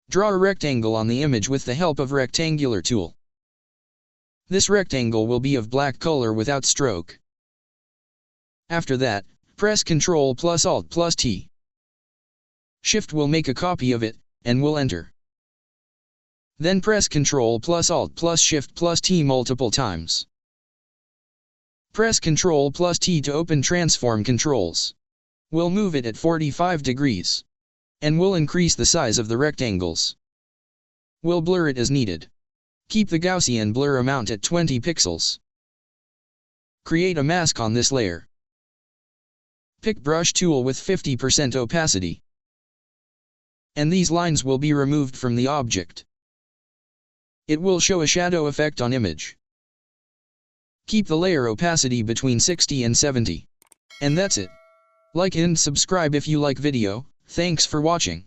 Draw a rectangle on the image with the help of rectangular tool. This rectangle will be of black color without stroke. After that, press Ctrl plus Alt plus T. Shift will make a copy of it, and will enter. Then press Ctrl plus Alt plus Shift plus T multiple times. Press Ctrl plus T to open transform controls. We'll move it at 45 degrees. And we'll increase the size of the rectangles. We'll blur it as needed. Keep the Gaussian blur amount at 20 pixels. Create a mask on this layer. Pick brush tool with 50% opacity. And these lines will be removed from the object. It will show a shadow effect on image. Keep the layer opacity between 60 and 70. And that's it. Like and subscribe if you like video. Thanks for watching.